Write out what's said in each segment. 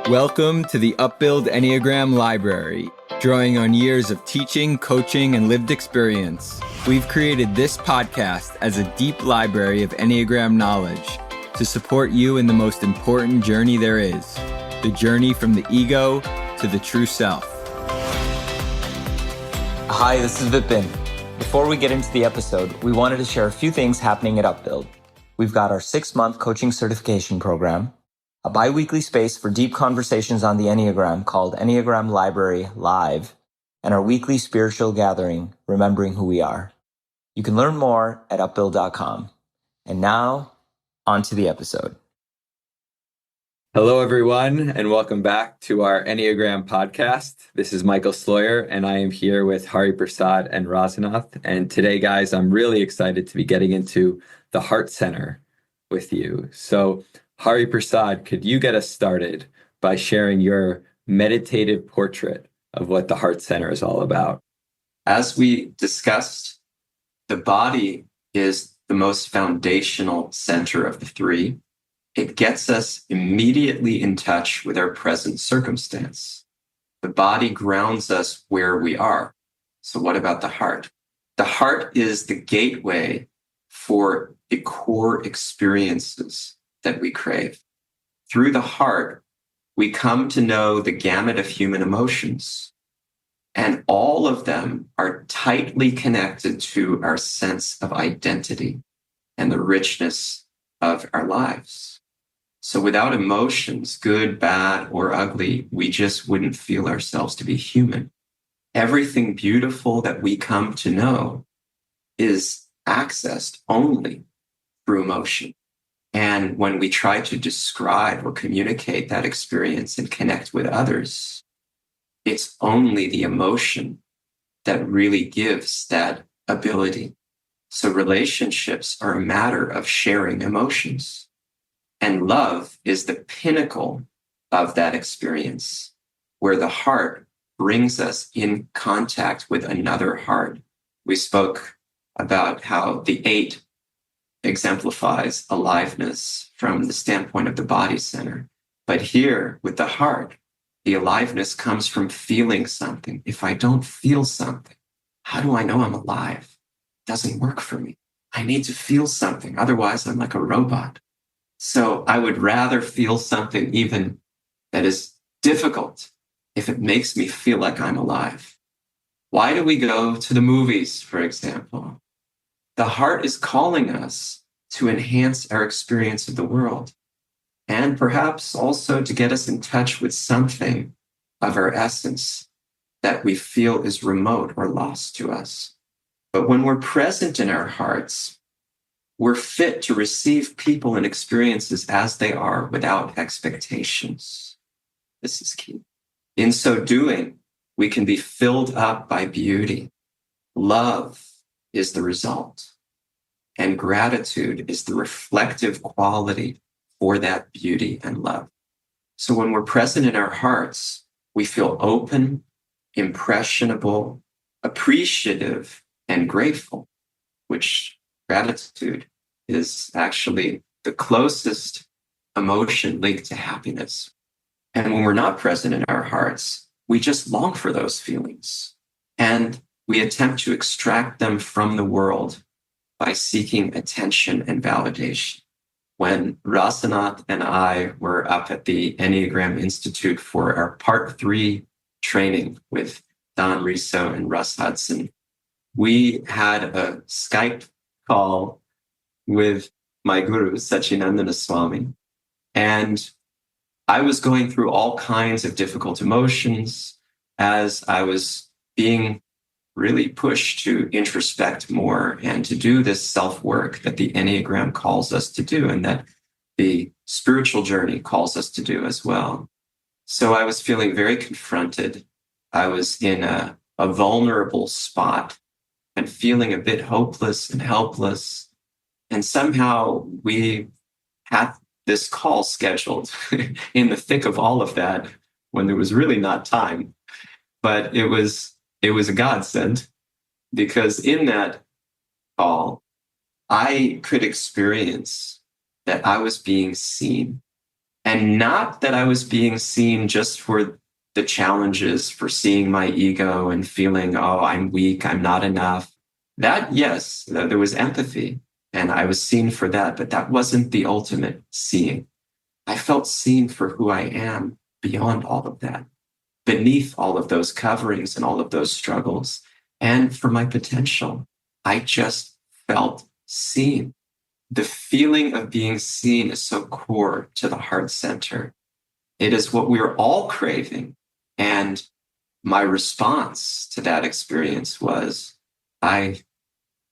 Welcome to the Upbuild Enneagram Library. Drawing on years of teaching, coaching, and lived experience, we've created this podcast as a deep library of Enneagram knowledge to support you in the most important journey there is, the journey from the ego to the true self. Hi, this is Vipin. Before we get into the episode, we wanted to share a few things happening at Upbuild. We've got our 6-month coaching certification program, a bi-weekly space for deep conversations on the Enneagram called Enneagram Library Live, and our weekly spiritual gathering, Remembering Who We Are. You can learn more at upbuild.com. And now, on to the episode. Hello, everyone, and welcome back to our Enneagram podcast. This is Michael Sloyer, and I am here with Hari Prasad and Rasanath. And today, guys, I'm really excited to be getting into the Heart Center with you. So, Hari Prasad, could you get us started by sharing your meditative portrait of what the Heart Center is all about? As we discussed, the body is the most foundational center of the three. It gets us immediately in touch with our present circumstance. The body grounds us where we are. So what about the heart? The heart is the gateway for the core experiences that we crave. Through the heart, we come to know the gamut of human emotions, and all of them are tightly connected to our sense of identity and the richness of our lives. So without emotions, good, bad, or ugly, we just wouldn't feel ourselves to be human. Everything beautiful that we come to know is accessed only through emotion. And when we try to describe or communicate that experience and connect with others, it's only the emotion that really gives that ability. So relationships are a matter of sharing emotions. And love is the pinnacle of that experience, where the heart brings us in contact with another heart. We spoke about how the 8 exemplifies aliveness from the standpoint of the body center. But here, with the heart, the aliveness comes from feeling something. If I don't feel something, how do I know I'm alive? It doesn't work for me. I need to feel something. Otherwise, I'm like a robot. So I would rather feel something even that is difficult if it makes me feel like I'm alive. Why do we go to the movies, for example? The heart is calling us to enhance our experience of the world, and perhaps also to get us in touch with something of our essence that we feel is remote or lost to us. But when we're present in our hearts, we're fit to receive people and experiences as they are without expectations. This is key. In so doing, we can be filled up by beauty. Love is the result. And gratitude is the reflective quality for that beauty and love. So when we're present in our hearts, we feel open, impressionable, appreciative, and grateful, which gratitude is actually the closest emotion linked to happiness. And when we're not present in our hearts, we just long for those feelings. And we attempt to extract them from the world by seeking attention and validation. When Rasanath and I were up at the Enneagram Institute for our Part 3 training with Don Riso and Russ Hudson, we had a Skype call with my guru, Satchidananda Swami. And I was going through all kinds of difficult emotions as I was being really pushed to introspect more and to do this self-work that the Enneagram calls us to do and that the spiritual journey calls us to do as well. So I was feeling very confronted. I was in a vulnerable spot and feeling a bit hopeless and helpless. And somehow we had this call scheduled in the thick of all of that when there was really not time. But it was a godsend, because in that call, I could experience that I was being seen And not that I was being seen just for the challenges, for seeing my ego and feeling, oh, I'm weak, I'm not enough. That, yes, there was empathy and I was seen for that, but that wasn't the ultimate seeing. I felt seen for who I am beyond all of that, beneath all of those coverings and all of those struggles, and for my potential. I just felt seen. The feeling of being seen is so core to the heart center. It is what we're all craving. And my response to that experience was I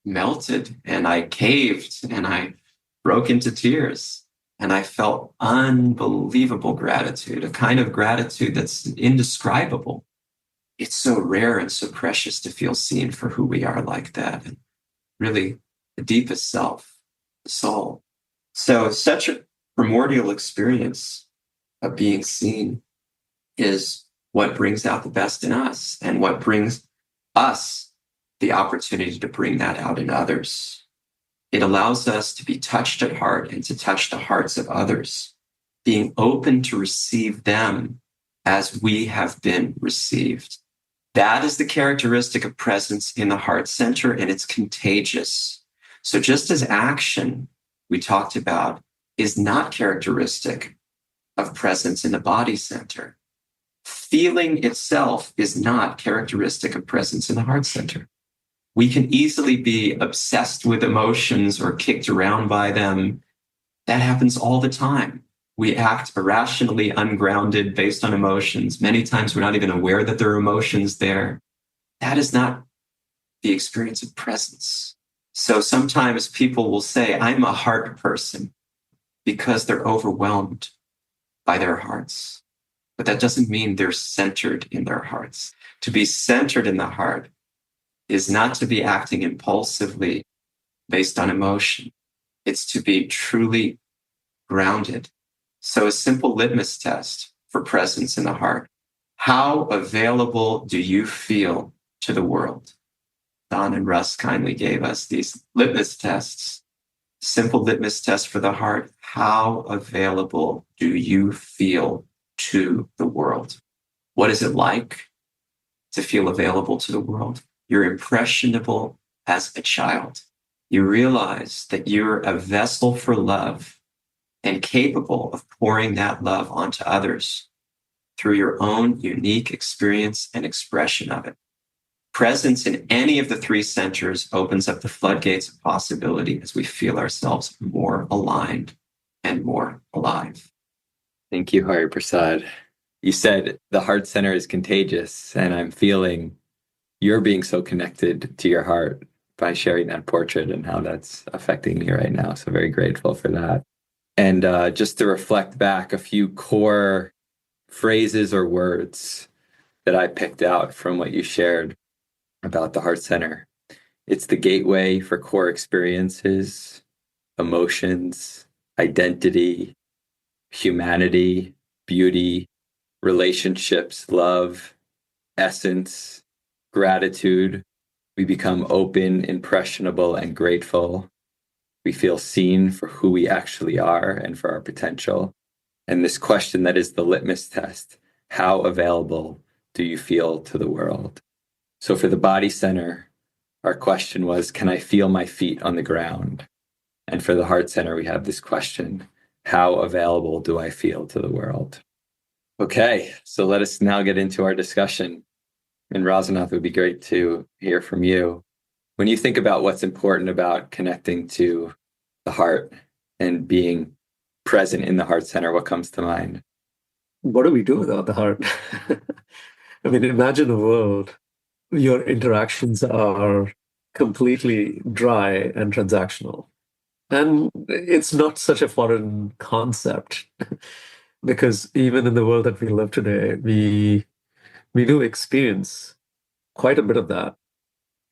melted and I caved and I broke into tears. And I felt unbelievable gratitude, a kind of gratitude that's indescribable. It's so rare and so precious to feel seen for who we are like that. And really, the deepest self, the soul. So, such a primordial experience of being seen is what brings out the best in us and what brings us the opportunity to bring that out in others. It allows us to be touched at heart and to touch the hearts of others, being open to receive them as we have been received. That is the characteristic of presence in the heart center, and it's contagious. So just as action we talked about is not characteristic of presence in the body center, feeling itself is not characteristic of presence in the heart center. We can easily be obsessed with emotions or kicked around by them. That happens all the time. We act irrationally, ungrounded, based on emotions. Many times we're not even aware that there are emotions there. That is not the experience of presence. So sometimes people will say, I'm a heart person because they're overwhelmed by their hearts. But that doesn't mean they're centered in their hearts. To be centered in the heart is not to be acting impulsively based on emotion. It's to be truly grounded. So a simple litmus test for presence in the heart. How available do you feel to the world? Don and Russ kindly gave us these litmus tests. Simple litmus test for the heart. How available do you feel to the world? What is it like to feel available to the world? You're impressionable as a child. You realize that you're a vessel for love and capable of pouring that love onto others through your own unique experience and expression of it. Presence in any of the three centers opens up the floodgates of possibility as we feel ourselves more aligned and more alive. Thank you, Hari Prasad. You said the heart center is contagious, and I'm feeling you're being so connected to your heart by sharing that portrait and how that's affecting me right now. So very grateful for that. And just to reflect back, a few core phrases or words that I picked out from what you shared about the heart center. It's the gateway for core experiences, emotions, identity, humanity, beauty, relationships, love, essence, gratitude. We become open, impressionable, and grateful. We feel seen for who we actually are and for our potential. And this question that is the litmus test, how available do you feel to the world? So for the body center, our question was, can I feel my feet on the ground? And for the heart center, we have this question, how available do I feel to the world? Okay, so let us now get into our discussion. And Rasanath, it would be great to hear from you. When you think about what's important about connecting to the heart and being present in the heart center, what comes to mind? What do we do without the heart? I mean, imagine a world your interactions are completely dry and transactional. And it's not such a foreign concept because even in the world that we live today, we do experience quite a bit of that.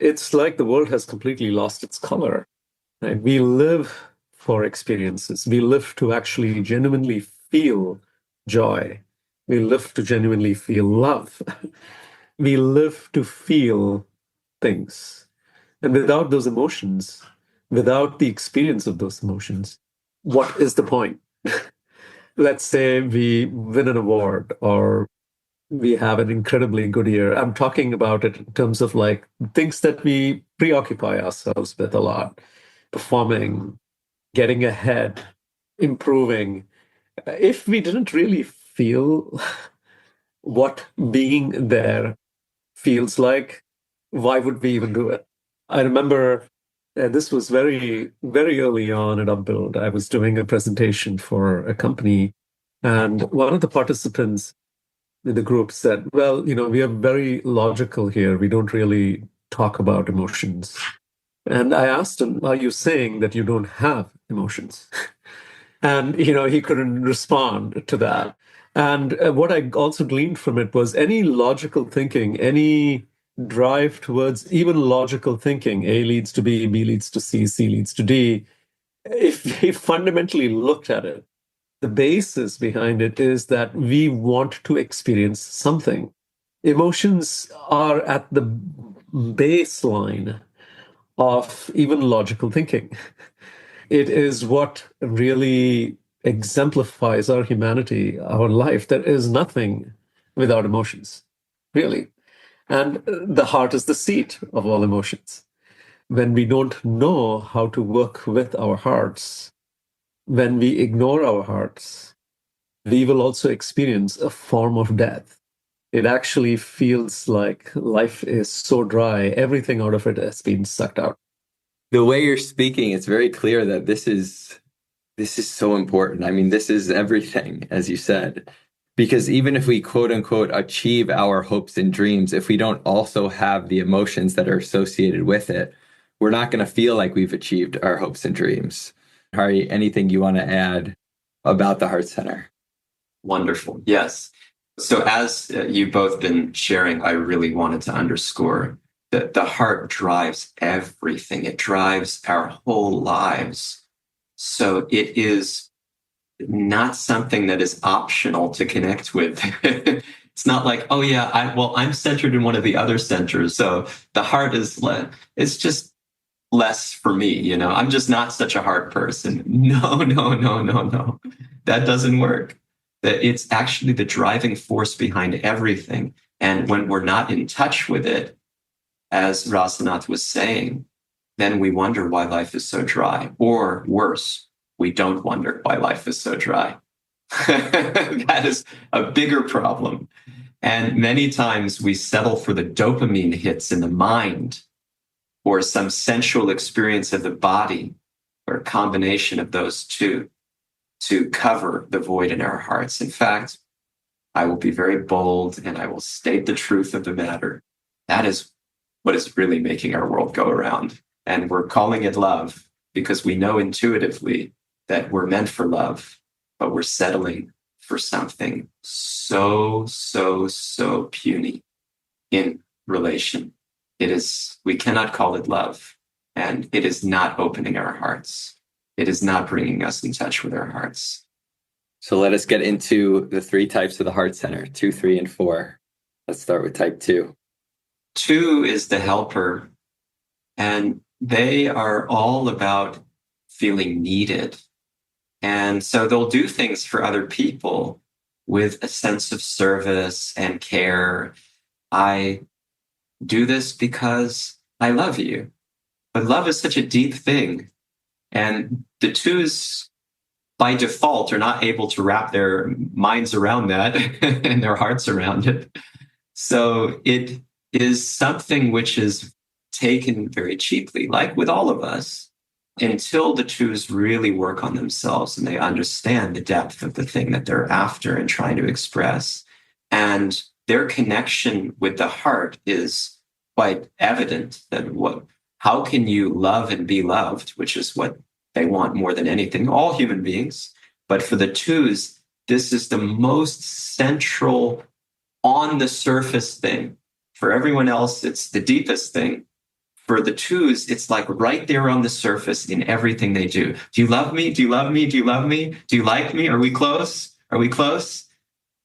It's like the world has completely lost its color. Right? We live for experiences. We live to actually genuinely feel joy. We live to genuinely feel love. We live to feel things. And without those emotions, without the experience of those emotions, what is the point? let's say we win an award or we have an incredibly good year. I'm talking about it in terms of like things that we preoccupy ourselves with a lot, performing, getting ahead, improving. If we didn't really feel what being there feels like, why would we even do it? I remember this was very, very early on at Upbuild. I was doing a presentation for a company, and one of the participants in the group said, well, we are very logical here. We don't really talk about emotions. And I asked him, are you saying that you don't have emotions? And, he couldn't respond to that. And what I also gleaned from it was any logical thinking, any drive towards even logical thinking, A leads to B, B leads to C, C leads to D. If we fundamentally looked at it, the basis behind it is that we want to experience something. Emotions are at the baseline of even logical thinking. It is what really exemplifies our humanity, our life. There is nothing without emotions, really. And the heart is the seat of all emotions. When we don't know how to work with our hearts, when we ignore our hearts, we will also experience a form of death. It actually feels like life is so dry, everything out of it has been sucked out. The way you're speaking, it's very clear that this is so important. I mean, this is everything, as you said, because even if we quote unquote achieve our hopes and dreams, if we don't also have the emotions that are associated with it, we're not going to feel like we've achieved our hopes and dreams. Hari, anything you want to add about the Heart Center? Wonderful. Yes. So as you've both been sharing, I really wanted to underscore that the heart drives everything. It drives our whole lives. So it is not something that is optional to connect with. It's not like, oh yeah, I'm centered in one of the other centers. So the heart it's just less for me, I'm just not such a heart person. No, no, no, no, no. That doesn't work. That it's actually the driving force behind everything. And when we're not in touch with it, as Rasanath was saying, then we wonder why life is so dry. Or worse, we don't wonder why life is so dry. That is a bigger problem. And many times we settle for the dopamine hits in the mind or some sensual experience of the body or a combination of those two to cover the void in our hearts. In fact, I will be very bold and I will state the truth of the matter. That is what is really making our world go around. And we're calling it love because we know intuitively that we're meant for love, but we're settling for something so, so, so puny in relation. We cannot call it love, and it is not opening our hearts. It is not bringing us in touch with our hearts. So let us get into the three types of the Heart Center, 2, 3, and 4. Let's start with type 2. 2 is the helper, and they are all about feeling needed. And so they'll do things for other people with a sense of service and care. I do this because I love you. But love is such a deep thing. And the 2s, by default, are not able to wrap their minds around that and their hearts around it. So it is something which is taken very cheaply, like with all of us, until the 2s really work on themselves and they understand the depth of the thing that they're after and trying to express. And their connection with the heart is quite evident. That how can you love and be loved, which is what they want more than anything, all human beings. But for the 2s, this is the most central on the surface thing. For everyone else, it's the deepest thing. For the 2s, it's like right there on the surface in everything they do. Do you love me? Do you love me? Do you love me? Do you like me? Are we close? Are we close?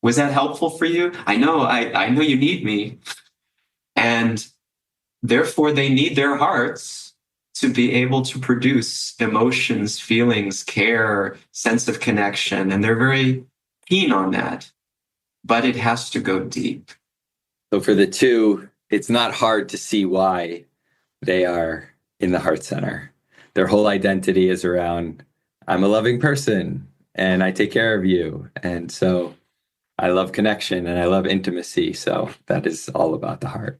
Was that helpful for you? I know you need me. And therefore, they need their hearts to be able to produce emotions, feelings, care, sense of connection. And they're very keen on that, but it has to go deep. So for the two, it's not hard to see why they are in the heart center. Their whole identity is around, I'm a loving person and I take care of you. And so I love connection and I love intimacy. So that is all about the heart.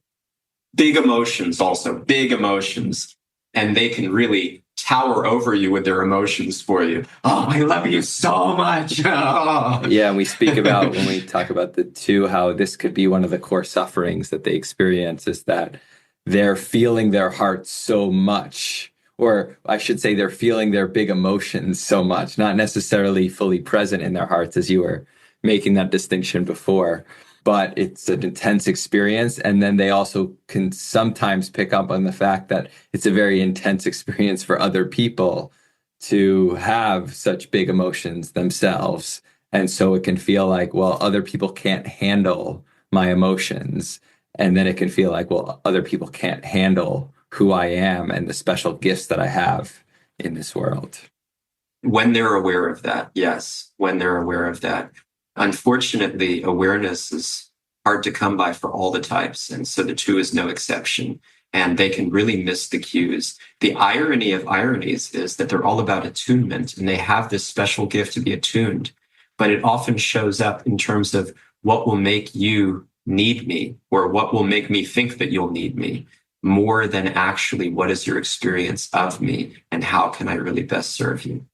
Big emotions also, big emotions. And they can really tower over you with their emotions for you. Oh, I love you so much. Oh. Yeah, and we speak about when we talk about the two, how this could be one of the core sufferings that they experience is that they're feeling their hearts so much, or I should say they're feeling their big emotions so much, not necessarily fully present in their hearts as you were making that distinction before, but it's an intense experience. And then they also can sometimes pick up on the fact that it's a very intense experience for other people to have such big emotions themselves. And so it can feel like, well, other people can't handle my emotions. And then it can feel like, well, other people can't handle who I am and the special gifts that I have in this world. When they're aware of that, yes, when they're aware of that. Unfortunately, awareness is hard to come by for all the types. And so the two is no exception. And they can really miss the cues. The irony of ironies is that they're all about attunement and they have this special gift to be attuned. But it often shows up in terms of what will make you need me or what will make me think that you'll need me more than actually what is your experience of me and how can I really best serve you.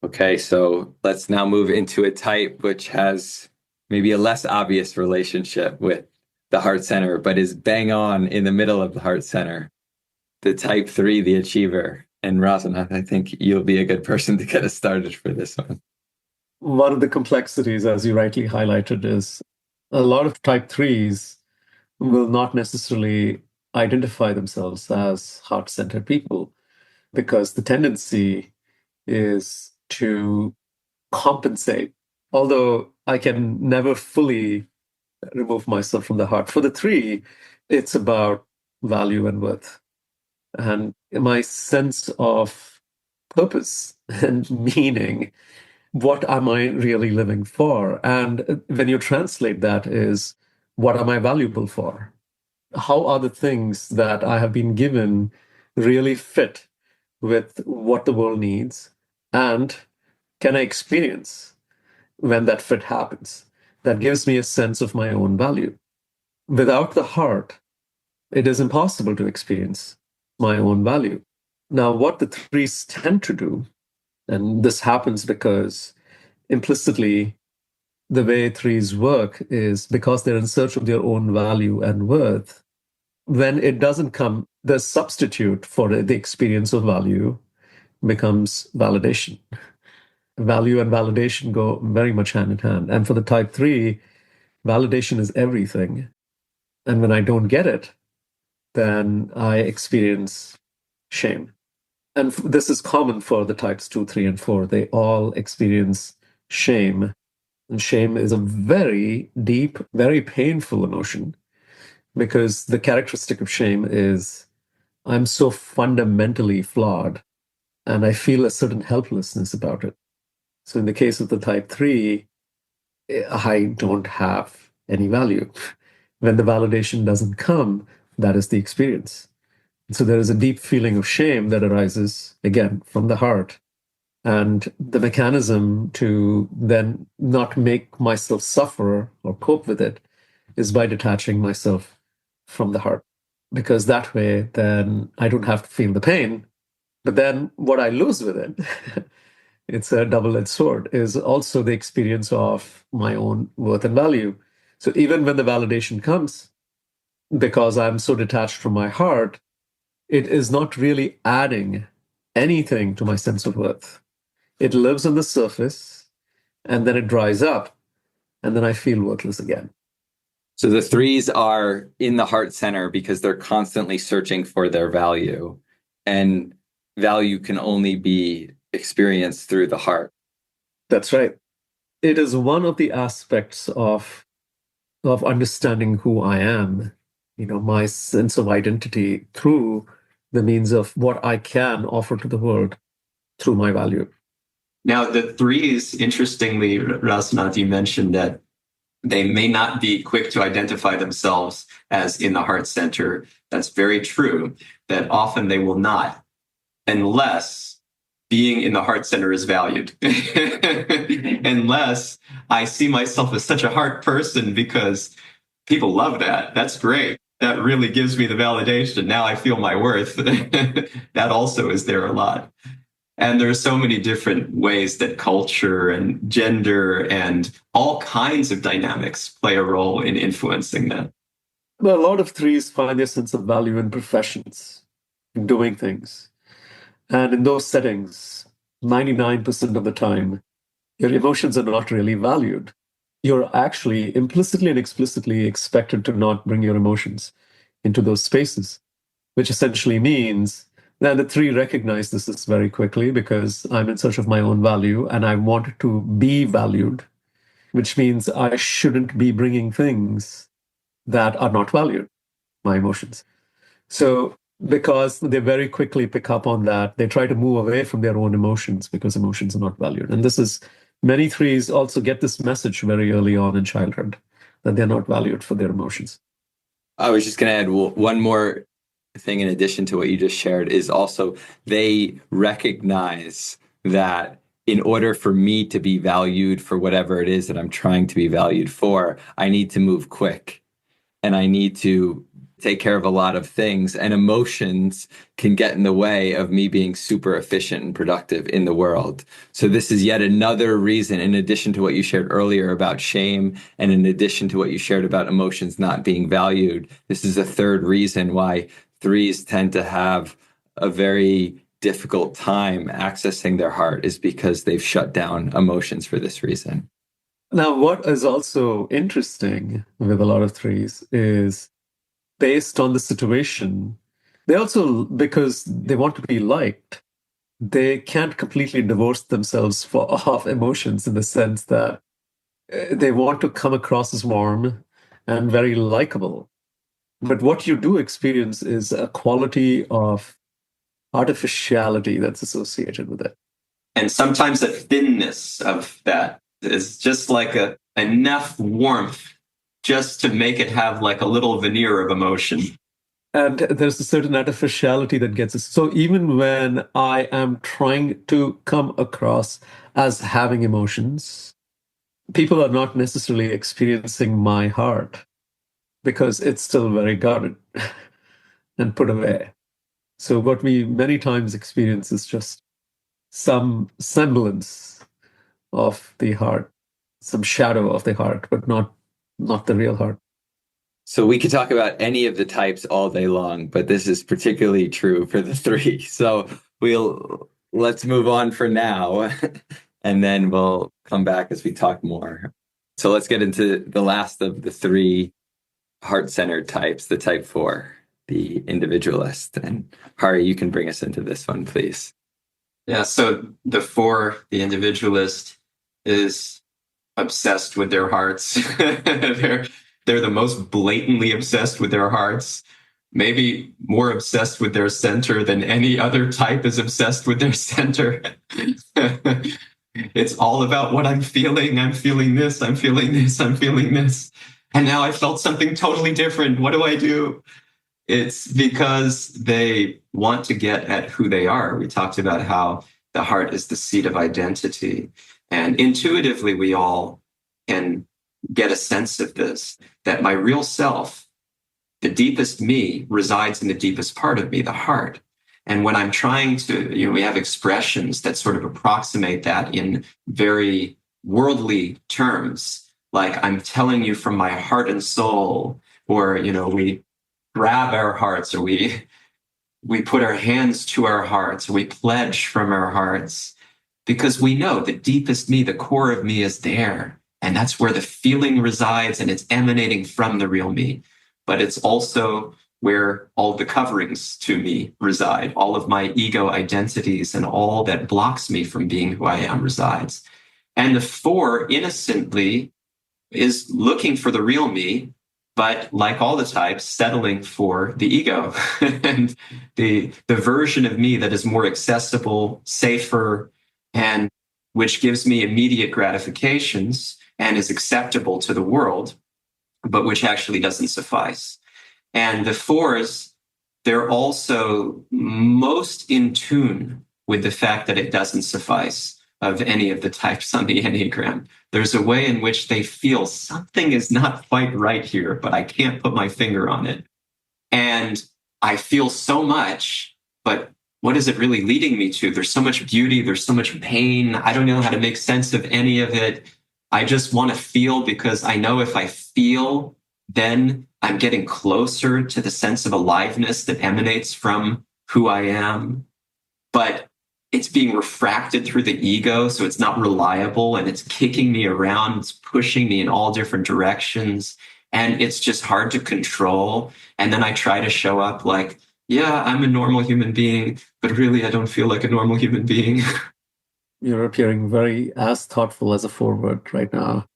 Okay, so let's now move into a type which has maybe a less obvious relationship with the heart center, but is bang on in the middle of the heart center. The type 3, the achiever. And Rasanath, I think you'll be a good person to get us started for this one. One of the complexities, as you rightly highlighted, is a lot of type 3s will not necessarily identify themselves as heart-centered people because the tendency is to compensate. Although I can never fully remove myself from the heart. For the 3, it's about value and worth. And my sense of purpose and meaning, what am I really living for? And when you translate that is, what am I valuable for? How are the things that I have been given really fit with what the world needs? And can I experience when that fit happens? That gives me a sense of my own value. Without the heart, it is impossible to experience my own value. Now, what the 3s tend to do, and this happens because implicitly the way 3s work is because they're in search of their own value and worth. When it doesn't come, the substitute for the experience of value becomes validation. Value and validation go very much hand in hand. And for the type 3, validation is everything. And when I don't get it, then I experience shame. And this is common for the types 2, 3, and 4. They all experience shame. And shame is a very deep, very painful emotion because the characteristic of shame is I'm so fundamentally flawed and I feel a certain helplessness about it. So in the case of the type 3, I don't have any value. When the validation doesn't come, that is the experience. So there is a deep feeling of shame that arises, again, from the heart. And the mechanism to then not make myself suffer or cope with it is by detaching myself from the heart. Because that way, then I don't have to feel the pain. But then what I lose with it, it's a double-edged sword, is also the experience of my own worth and value. So even when the validation comes, because I'm so detached from my heart, it is not really adding anything to my sense of worth. It lives on the surface and then it dries up and then I feel worthless again. So the 3s are in the heart center because they're constantly searching for their value, and value can only be experienced through the heart. That's right. It is one of the aspects of understanding who I am, my sense of identity through the means of what I can offer to the world through my value. Now, the threes, interestingly, Rasanath, you mentioned that they may not be quick to identify themselves as in the heart center. That's very true, that often they will not, unless being in the heart center is valued. Unless I see myself as such a heart person because people love that. That's great. That really gives me the validation. Now I feel my worth. That also is there a lot. And there's so many different ways that culture and gender and all kinds of dynamics play a role in influencing that. Well, a lot of threes find their sense of value in professions, in doing things. And in those settings, 99% of the time, your emotions are not really valued. You're actually implicitly and explicitly expected to not bring your emotions into those spaces, which essentially means that the three recognize this very quickly because I'm in search of my own value and I want to be valued, which means I shouldn't be bringing things that are not valued, my emotions. So because they very quickly pick up on that, they try to move away from their own emotions because emotions are not valued. And this is, many threes also get this message very early on in childhood that they're not valued for their emotions. I was just going to add one more thing in addition to what you just shared is also they recognize that in order for me to be valued for whatever it is that I'm trying to be valued for, I need to move quick and I need to take care of a lot of things, and emotions can get in the way of me being super efficient and productive in the world. So this is yet another reason, in addition to what you shared earlier about shame, and in addition to what you shared about emotions not being valued, this is a third reason why threes tend to have a very difficult time accessing their heart, is because they've shut down emotions for this reason. Now, what is also interesting with a lot of threes is based on the situation, they also, because they want to be liked, they can't completely divorce themselves of emotions in the sense that they want to come across as warm and very likable. But what you do experience is a quality of artificiality that's associated with it. And sometimes the thinness of that is just like enough warmth just to make it have like a little veneer of emotion. And there's a certain artificiality that gets us. So even when I am trying to come across as having emotions, people are not necessarily experiencing my heart because it's still very guarded and put away. So what we many times experience is just some semblance of the heart, some shadow of the heart, but not the real heart. So we could talk about any of the types all day long, but this is particularly true for the three. So let's move on for now, and then we'll come back as we talk more. So let's get into the last of the three heart-centered types, the type 4, the individualist. And Hari, you can bring us into this one, please. Yeah, so the 4, the individualist, is obsessed with their hearts. They're the most blatantly obsessed with their hearts, maybe more obsessed with their center than any other type is obsessed with their center. It's all about what I'm feeling. I'm feeling this, I'm feeling this, I'm feeling this. And now I felt something totally different. What do I do? It's because they want to get at who they are. We talked about how the heart is the seat of identity. And intuitively, we all can get a sense of this, that my real self, the deepest me, resides in the deepest part of me, the heart. And when I'm trying to, we have expressions that sort of approximate that in very worldly terms, like I'm telling you from my heart and soul, or, we grab our hearts, or we put our hands to our hearts, or we pledge from our hearts, because we know the deepest me, the core of me is there. And that's where the feeling resides, and it's emanating from the real me. But it's also where all the coverings to me reside, all of my ego identities and all that blocks me from being who I am resides. And the 4 innocently is looking for the real me, but like all the types, settling for the ego and the version of me that is more accessible, safer, and which gives me immediate gratifications and is acceptable to the world, but which actually doesn't suffice. And the fours, they're also most in tune with the fact that it doesn't suffice of any of the types on the Enneagram. There's a way in which they feel something is not quite right here, but I can't put my finger on it. And I feel so much, but what is it really leading me to? There's so much beauty, there's so much pain. I don't know how to make sense of any of it. I just want to feel, because I know if I feel, then I'm getting closer to the sense of aliveness that emanates from who I am. But it's being refracted through the ego, so it's not reliable, and it's kicking me around. It's pushing me in all different directions, and it's just hard to control. And then I try to show up like, yeah, I'm a normal human being, but really I don't feel like a normal human being. You're appearing very as thoughtful as a forward right now.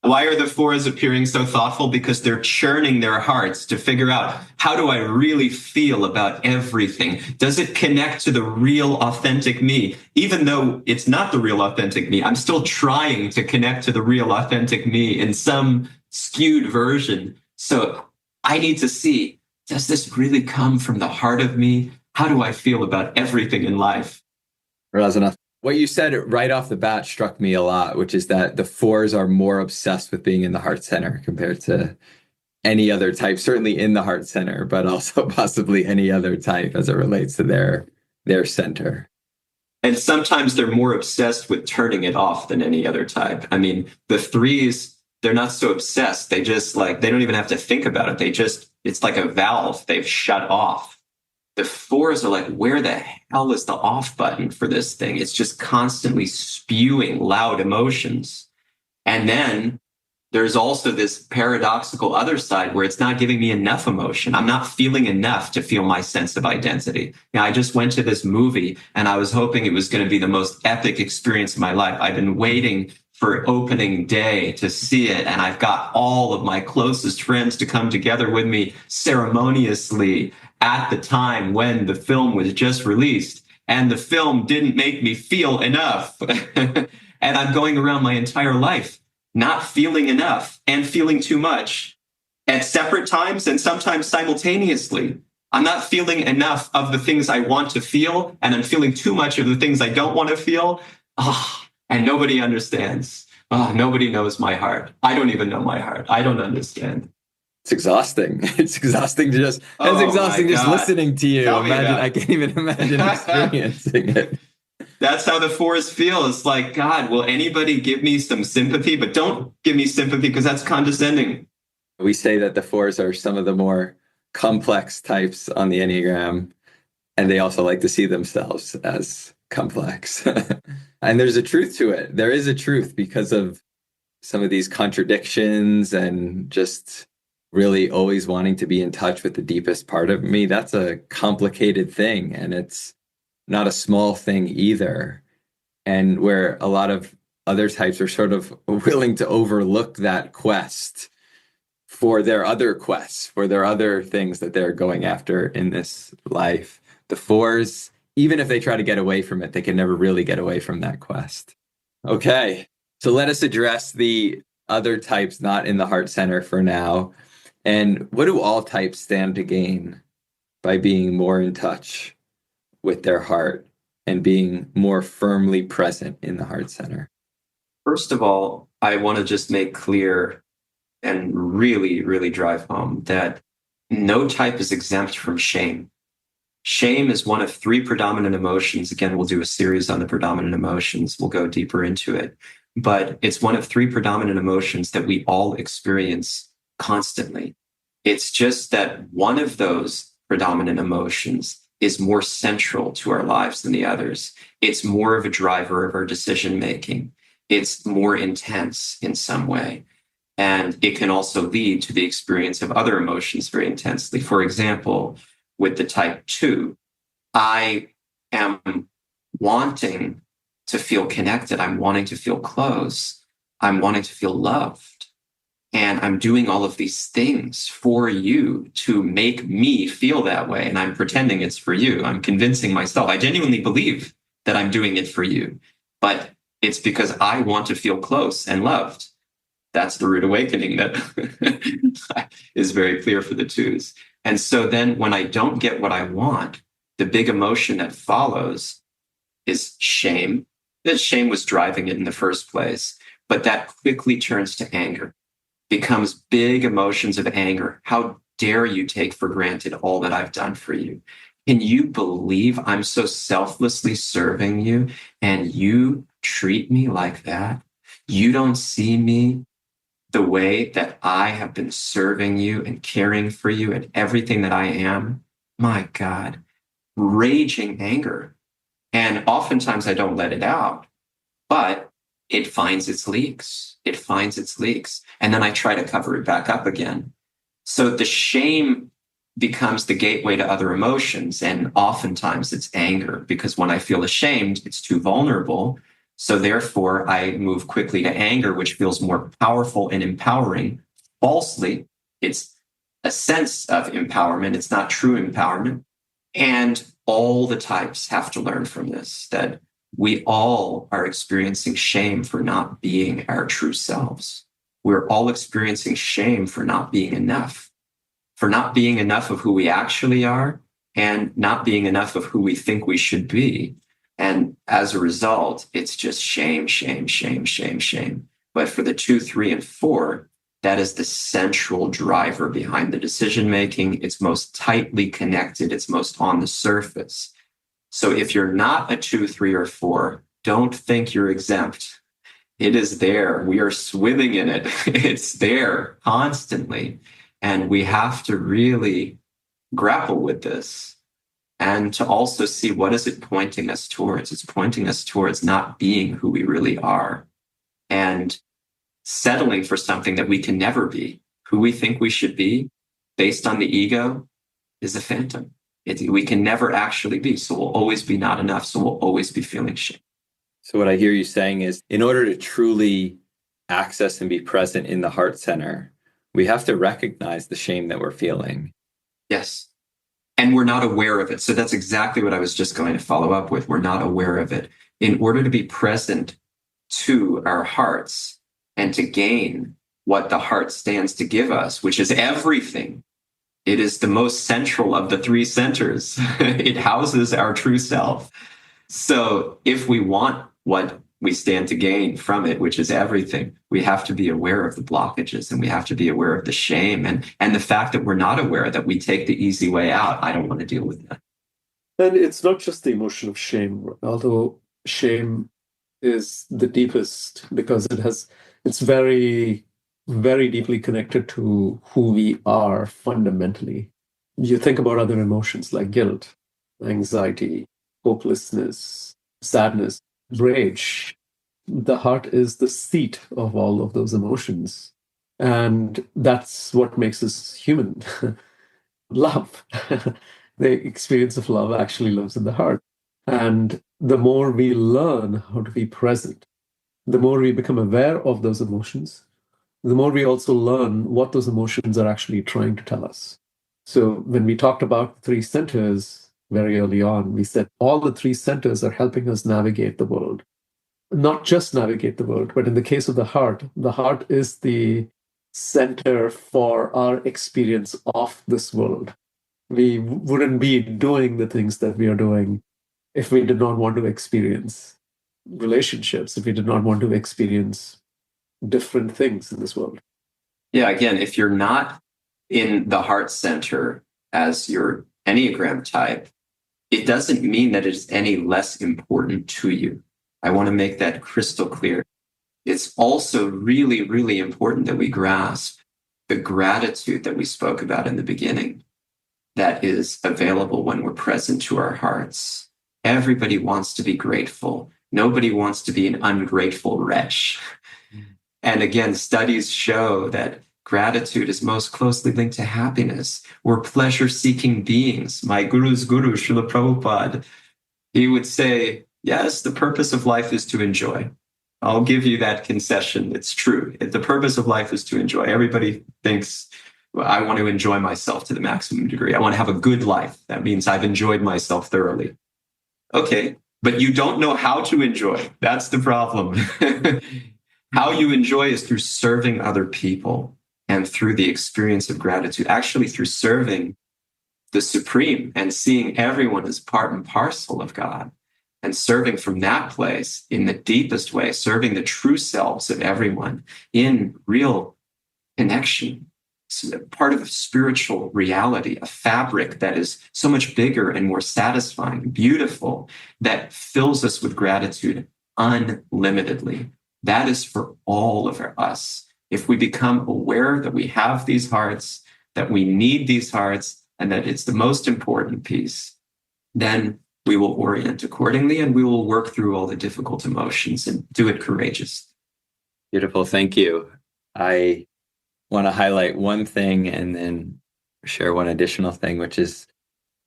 Why are the fours appearing so thoughtful? Because they're churning their hearts to figure out, how do I really feel about everything? Does it connect to the real authentic me? Even though it's not the real authentic me, I'm still trying to connect to the real authentic me in some skewed version. So I need to see, does this really come from the heart of me? How do I feel about everything in life? Rasanath, what you said right off the bat struck me a lot, which is that the fours are more obsessed with being in the heart center compared to any other type, certainly in the heart center, but also possibly any other type as it relates to their center. And sometimes they're more obsessed with turning it off than any other type. I mean, the threes, they're not so obsessed. They just like, they don't even have to think about it. It's like a valve they've shut off. The fours are like, where the hell is the off button for this thing? It's just constantly spewing loud emotions. And then there's also this paradoxical other side where it's not giving me enough emotion. I'm not feeling enough to feel my sense of identity. Now, I just went to this movie and I was hoping it was going to be the most epic experience of my life. I've been waiting for opening day to see it, and I've got all of my closest friends to come together with me ceremoniously at the time when the film was just released, and the film didn't make me feel enough. And I'm going around my entire life not feeling enough and feeling too much at separate times and sometimes simultaneously. I'm not feeling enough of the things I want to feel, and I'm feeling too much of the things I don't want to feel. And nobody understands. Nobody knows my heart. I don't even know my heart. I don't understand. It's exhausting. It's exhausting to just, it's exhausting just listening to you. Imagine, I can't even imagine experiencing it. That's how the fours feel. It's like, God, will anybody give me some sympathy? But don't give me sympathy, because that's condescending. We say that the fours are some of the more complex types on the Enneagram, and they also like to see themselves as complex. And there's a truth to it. There is a truth because of some of these contradictions and just really always wanting to be in touch with the deepest part of me. That's a complicated thing, and it's not a small thing either. And where a lot of other types are sort of willing to overlook that quest for their other quests, for their other things that they're going after in this life. The fours, even if they try to get away from it, they can never really get away from that quest. Okay, so let us address the other types not in the heart center for now. And what do all types stand to gain by being more in touch with their heart and being more firmly present in the heart center? First of all, I want to just make clear and really, really drive home that no type is exempt from shame. Shame is one of three predominant emotions. Again, we'll do a series on the predominant emotions. We'll go deeper into it. But it's one of three predominant emotions that we all experience constantly. It's just that one of those predominant emotions is more central to our lives than the others. It's more of a driver of our decision making. It's more intense in some way. And it can also lead to the experience of other emotions very intensely. For example, with the type 2, I am wanting to feel connected. I'm wanting to feel close. I'm wanting to feel loved. And I'm doing all of these things for you to make me feel that way. And I'm pretending it's for you. I'm convincing myself. I genuinely believe that I'm doing it for you, but it's because I want to feel close and loved. That's the rude awakening that is very clear for the twos. And so then when I don't get what I want, the big emotion that follows is shame. That shame was driving it in the first place, but that quickly turns to anger, becomes big emotions of anger. How dare you take for granted all that I've done for you? Can you believe I'm so selflessly serving you and you treat me like that? You don't see me the way that I have been serving you and caring for you and everything that I am. My God, raging anger. And oftentimes I don't let it out, but it finds its leaks. It finds its leaks. And then I try to cover it back up again. So the shame becomes the gateway to other emotions. And oftentimes it's anger, because when I feel ashamed, it's too vulnerable. So therefore, I move quickly to anger, which feels more powerful and empowering. Falsely, it's a sense of empowerment. It's not true empowerment. And all the types have to learn from this, that we all are experiencing shame for not being our true selves. We're all experiencing shame for not being enough, for not being enough of who we actually are and not being enough of who we think we should be. And as a result, it's just shame, shame, shame, shame, shame. But for the 2, 3, and 4, that is the central driver behind the decision making. It's most tightly connected. It's most on the surface. So if you're not a 2, 3, or 4, don't think you're exempt. It is there. We are swimming in it. It's there constantly. And we have to really grapple with this and to also see, what is it pointing us towards? It's pointing us towards not being who we really are and settling for something that we can never be. Who we think we should be based on the ego is a phantom. We can never actually be. So we'll always be not enough. So we'll always be feeling shame. So what I hear you saying is, in order to truly access and be present in the heart center, we have to recognize the shame that we're feeling. Yes. And we're not aware of it. So that's exactly what I was just going to follow up with. We're not aware of it. In order to be present to our hearts and to gain what the heart stands to give us, which is everything. It is the most central of the 3 centers. It houses our true self. So if we want what we stand to gain from it, which is everything, we have to be aware of the blockages and we have to be aware of the shame and the fact that we're not aware, that we take the easy way out. I don't want to deal with that. And it's not just the emotion of shame, although shame is the deepest because it's very, very deeply connected to who we are fundamentally. You think about other emotions like guilt, anxiety, hopelessness, sadness, rage. The heart is the seat of all of those emotions. And that's what makes us human. Love. The experience of love actually lives in the heart. And the more we learn how to be present, the more we become aware of those emotions, the more we also learn what those emotions are actually trying to tell us. So when we talked about 3 centers very early on, we said all the 3 centers are helping us navigate the world. Not just navigate the world, but in the case of the heart is the center for our experience of this world. We wouldn't be doing the things that we are doing if we did not want to experience relationships, if we did not want to experience different things in this world. Yeah, again, if you're not in the heart center as your Enneagram type, it doesn't mean that it's any less important to you. I want to make that crystal clear. It's also really, really important that we grasp the gratitude that we spoke about in the beginning that is available when we're present to our hearts. Everybody wants to be grateful. Nobody wants to be an ungrateful wretch. And again, studies show that gratitude is most closely linked to happiness. We're pleasure-seeking beings. My guru's guru, Srila Prabhupada, he would say, yes, the purpose of life is to enjoy. I'll give you that concession. It's true. The purpose of life is to enjoy. Everybody thinks, well, I want to enjoy myself to the maximum degree. I want to have a good life. That means I've enjoyed myself thoroughly. Okay, but you don't know how to enjoy. That's the problem. How you enjoy is through serving other people and through the experience of gratitude, actually through serving the Supreme and seeing everyone as part and parcel of God, and serving from that place in the deepest way, serving the true selves of everyone in real connection. It's part of spiritual reality, a fabric that is so much bigger and more satisfying, beautiful, that fills us with gratitude unlimitedly. That is for all of us. If we become aware that we have these hearts, that we need these hearts, and that it's the most important piece, then we will orient accordingly and we will work through all the difficult emotions and do it courageously. Beautiful. Thank you. I want to highlight one thing and then share one additional thing, which is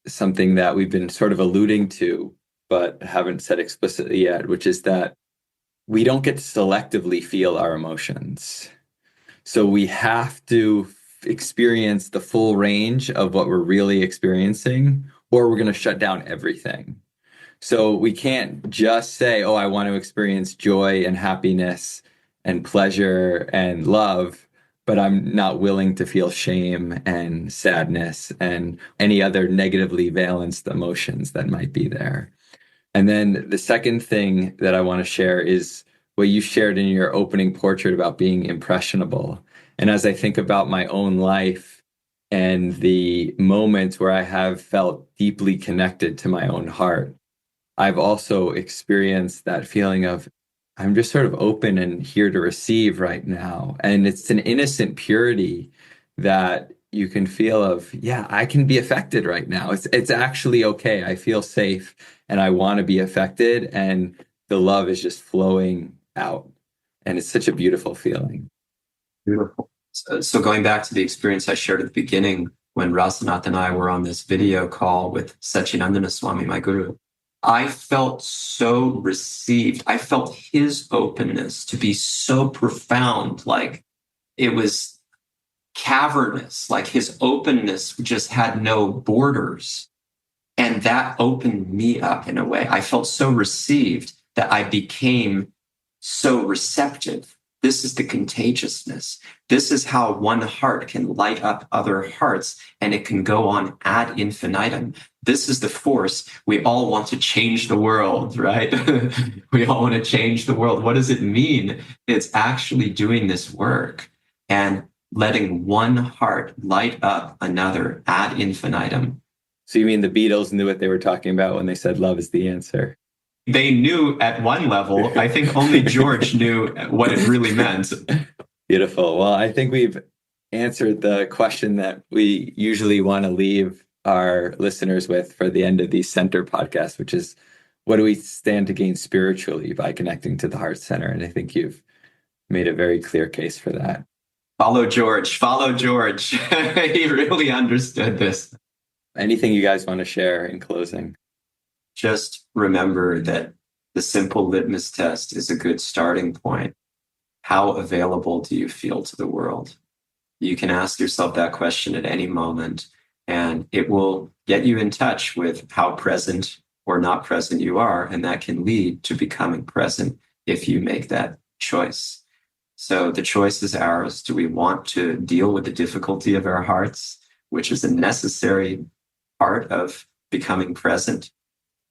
something that we've been sort of alluding to, but haven't said explicitly yet, which is that we don't get to selectively feel our emotions. So we have to experience the full range of what we're really experiencing, or we're going to shut down everything. So we can't just say, oh, I want to experience joy and happiness and pleasure and love, but I'm not willing to feel shame and sadness and any other negatively valenced emotions that might be there. And then the second thing that I want to share is what you shared in your opening portrait about being impressionable. And as I think about my own life and the moments where I have felt deeply connected to my own heart, I've also experienced that feeling of, I'm just sort of open and here to receive right now. And it's an innocent purity that you can feel of, yeah, I can be affected right now. It's actually okay. I feel safe and I want to be affected. And the love is just flowing out. And it's such a beautiful feeling. Beautiful. So going back to the experience I shared at the beginning, when Rasanath and I were on this video call with Satchidananda Swami, my guru, I felt so received. I felt his openness to be so profound, like it was cavernous, like his openness just had no borders. And that opened me up in a way. I felt so received that I became so receptive. This is the contagiousness. This is how one heart can light up other hearts, and it can go on ad infinitum. This is the force. We all want to change the world, right? We all want to change the world. What does it mean? It's actually doing this work and letting one heart light up another ad infinitum. So you mean the Beatles knew what they were talking about when they said love is the answer? They knew at one level. I think only George knew what it really meant. Beautiful. Well, I think we've answered the question that we usually want to leave our listeners with for the end of these center podcasts, which is, what do we stand to gain spiritually by connecting to the heart center? And I think you've made a very clear case for that. Follow George. Follow George. He really understood this. Anything you guys want to share in closing? Just remember that the simple litmus test is a good starting point. How available do you feel to the world? You can ask yourself that question at any moment, and it will get you in touch with how present or not present you are, and that can lead to becoming present if you make that choice. So the choice is ours. Do we want to deal with the difficulty of our hearts, which is a necessary part of becoming present?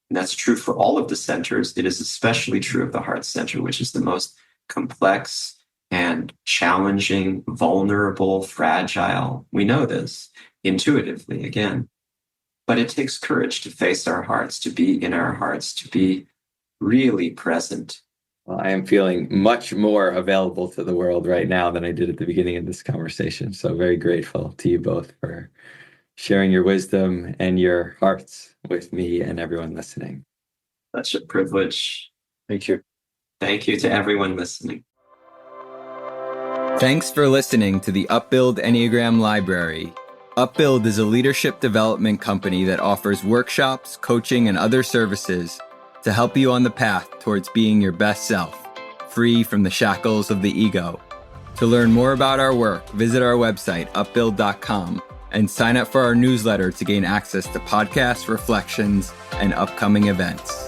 And that's true for all of the centers. It is especially true of the heart center, which is the most complex and challenging, vulnerable, fragile. We know this intuitively, again. But it takes courage to face our hearts, to be in our hearts, to be really present. Well, I am feeling much more available to the world right now than I did at the beginning of this conversation. So very grateful to you both for sharing your wisdom and your hearts with me and everyone listening. Such a privilege. Thank you. Thank you to everyone listening. Thanks for listening to the Upbuild Enneagram Library. Upbuild is a leadership development company that offers workshops, coaching, and other services to help you on the path towards being your best self. free from the shackles of the ego. To learn more about our work, visit our website, upbuild.com, and sign up for our newsletter to gain access to podcasts, reflections, and upcoming events.